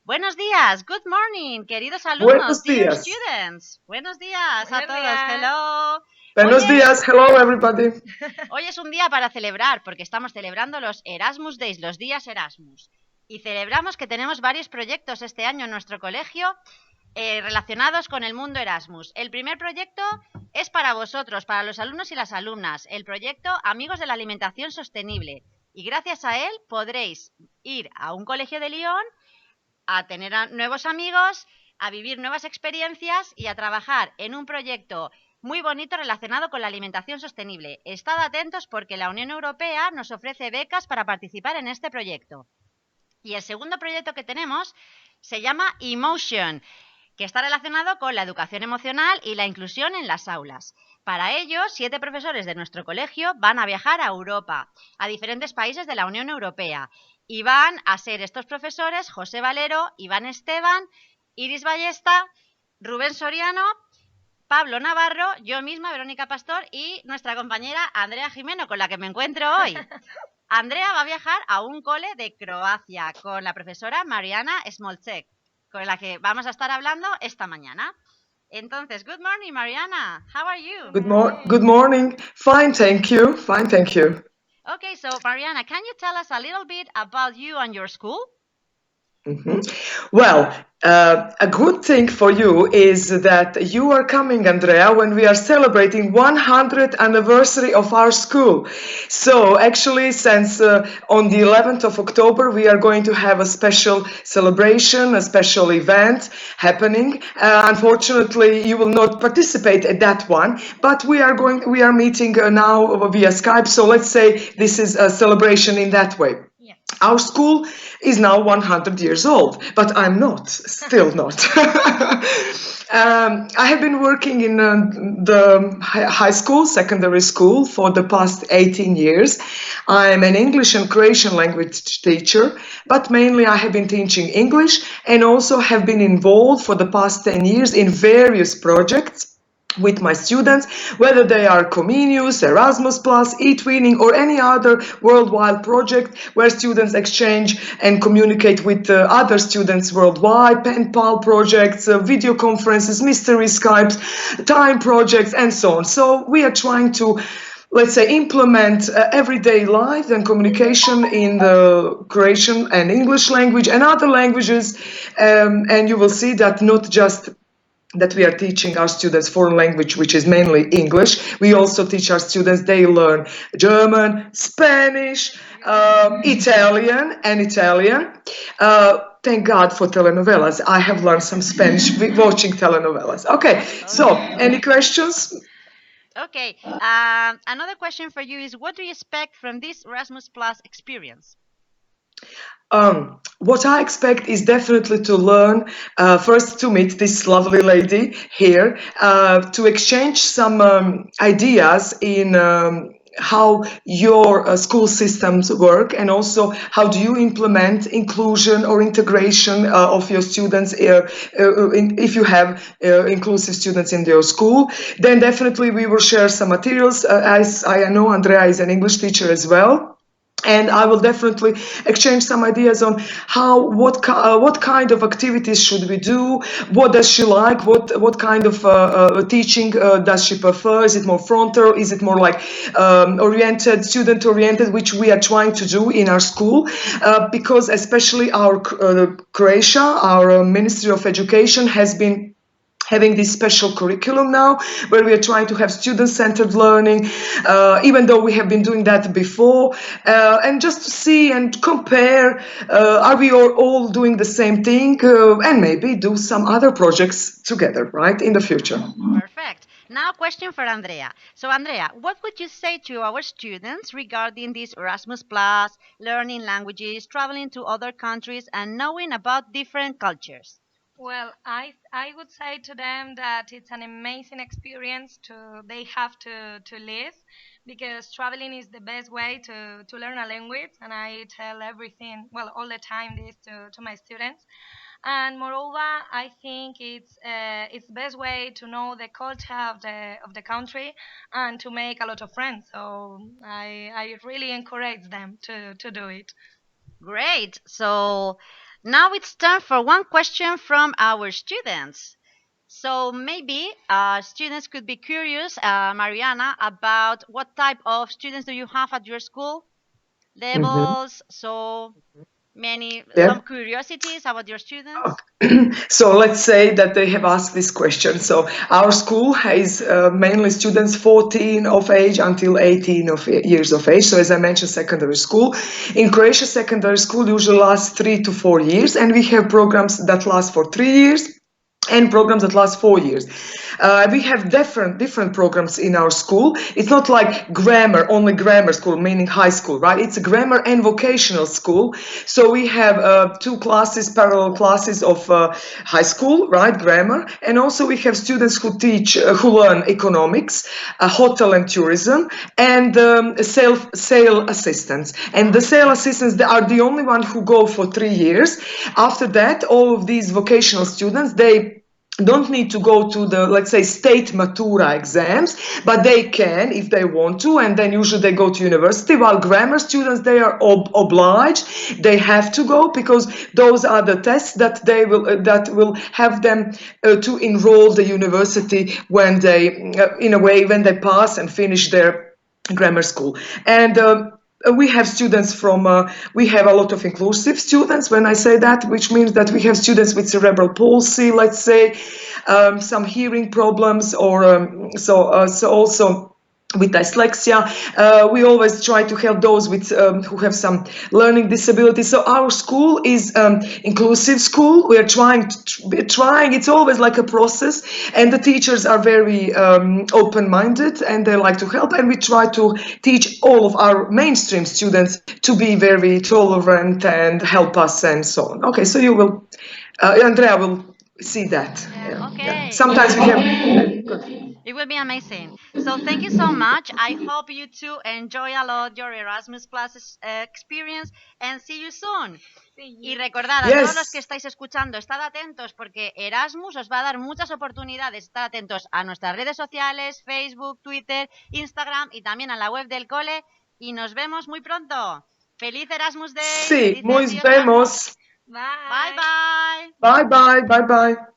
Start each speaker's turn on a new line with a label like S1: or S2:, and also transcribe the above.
S1: Buenos días, good morning, queridos alumnos,
S2: Buenos
S1: dear
S2: días.
S1: students. Buenos días a
S3: Buenos
S1: todos,
S3: días.
S1: hello.
S2: Buenos días. Hello, everybody.
S1: Hoy es un día para celebrar, porque estamos celebrando los Erasmus Days, los días Erasmus. Y celebramos que tenemos varios proyectos este año en nuestro colegio relacionados con el mundo Erasmus. El primer proyecto es para vosotros, para los alumnos y las alumnas, el proyecto Amigos de la Alimentación Sostenible. Y gracias a él podréis ir a un colegio de Lyon a tener nuevos amigos, a vivir nuevas experiencias y a trabajar en un proyecto muy bonito relacionado con la alimentación sostenible. Estad atentos porque la Unión Europea nos ofrece becas para participar en este proyecto. Y el segundo proyecto que tenemos se llama Emotion, que está relacionado con la educación emocional y la inclusión en las aulas. Para ello, 7 profesores de nuestro colegio van a viajar a Europa, a diferentes países de la Unión Europea. Y van a ser estos profesores José Valero, Iván Esteban, Iris Ballesta, Rubén Soriano, Pablo Navarro, yo misma, Verónica Pastor, y nuestra compañera Andrea Jimeno, con la que me encuentro hoy. Andrea va a viajar a un cole de Croacia con la profesora Mariana Smolcek, con la que vamos a estar hablando esta mañana. Entonces, good morning, Mariana. How are you?
S2: Good morning. Fine, thank you. Fine, thank you.
S1: Okay, so Mariana, can you tell us a little bit about you and your school?
S2: Well, a good thing for you is that you are coming, Andrea, when we are celebrating 100th anniversary of our school. So actually, since on the 11th of October, we are going to have a special celebration, a special event happening. Unfortunately, you will not participate at that one, but we are meeting now via Skype. So let's say this is a celebration in that way.
S3: Yeah.
S2: Our school is now 100 years old, but I'm not, still not. I have been working in the high school, secondary school for the past 18 years. I'm an English and Croatian language teacher, but mainly I have been teaching English and also have been involved for the past 10 years in various projects with my students, whether they are Comenius, Erasmus+, eTwinning, or any other worldwide project where students exchange and communicate with other students worldwide, pen pal projects, video conferences, mystery Skypes, time projects, and so on. So we are trying to, let's say, implement everyday life and communication in the Croatian and English language and other languages. And you will see that not just that we are teaching our students foreign language, which is mainly English. We also teach our students, they learn German, Spanish, Italian. Thank God for telenovelas. I have learned some Spanish watching telenovelas. Okay, so any questions?
S1: Okay, another question for you is, what do you expect from this Erasmus Plus experience?
S2: What I expect is definitely to learn, first to meet this lovely lady here, to exchange some ideas in how your school systems work, and also how do you implement inclusion or integration of your students if you have inclusive students in your school. Then definitely we will share some materials, as I know Andrea is an English teacher as well. And I will definitely exchange some ideas on what kind of activities should we do, what does she like, what kind of teaching does she prefer, is it more frontal, is it more like student oriented, which we are trying to do in our school, because especially our Croatia, our Ministry of Education has been having this special curriculum now where we are trying to have student-centered learning, even though we have been doing that before, and just to see and compare, are we all doing the same thing, and maybe do some other projects together, right, in the future.
S1: Perfect. Now, question for Andrea. So, Andrea, what would you say to our students regarding this Erasmus Plus, learning languages, traveling to other countries, and knowing about different cultures?
S3: Well, I would say to them that it's an amazing experience they have to live, because traveling is the best way to learn a language, and I tell everything, well, all the time this to my students. And moreover, I think it's the best way to know the culture of the country and to make a lot of friends. So I really encourage them to do it.
S1: Great. So Now it's time for one question from our students. So maybe students could be curious, Mariana, about what type of students do you have at your school? Levels, so some curiosities about your students.
S2: So let's say that they have asked this question. So our school has mainly students 14 of age until 18 years of age. So as I mentioned, secondary school. In Croatia, secondary school usually lasts 3 to 4 years, and we have programs that last for 3 years and programs that last 4 years. We have different programs in our school. It's not like only grammar school, meaning high school, right? It's a grammar and vocational school. So we have two classes, parallel classes of high school, right? Grammar, and also we have students who learn economics, hotel and tourism, and sale assistants. And the sale assistants, they are the only one who go for 3 years. After that, all of these vocational students, they don't need to go to the, let's say, state matura exams, but they can if they want to, and then usually they go to university, while grammar students, they are obliged, they have to go, because those are the tests that will have them to enroll the university when they in a way when they pass and finish their grammar school. And we have students we have a lot of inclusive students. When I say that, which means that we have students with cerebral palsy, let's say, some hearing problems, or so also with dyslexia. We always try to help those with who have some learning disabilities. So our school is inclusive school. We are trying. It's always like a process, and the teachers are very open-minded, and they like to help. And we try to teach all of our mainstream students to be very tolerant and help us, and so on. Okay, so you will, Andrea will see that.
S1: Yeah, okay.
S2: Sometimes we have. Good.
S1: It will be amazing. So thank you so much. I hope you too enjoy a lot your Erasmus Plus experience, and see you soon. Y recordad a todos los que estáis escuchando, estad atentos, porque Erasmus os va a dar muchas oportunidades. Estad atentos a nuestras redes sociales, Facebook, Twitter, Instagram, y también a la web del cole. Y nos vemos muy pronto. ¡Feliz Erasmus Day!
S2: Sí, nos vemos.
S3: Bye.
S1: Bye bye.
S2: Bye bye, bye bye.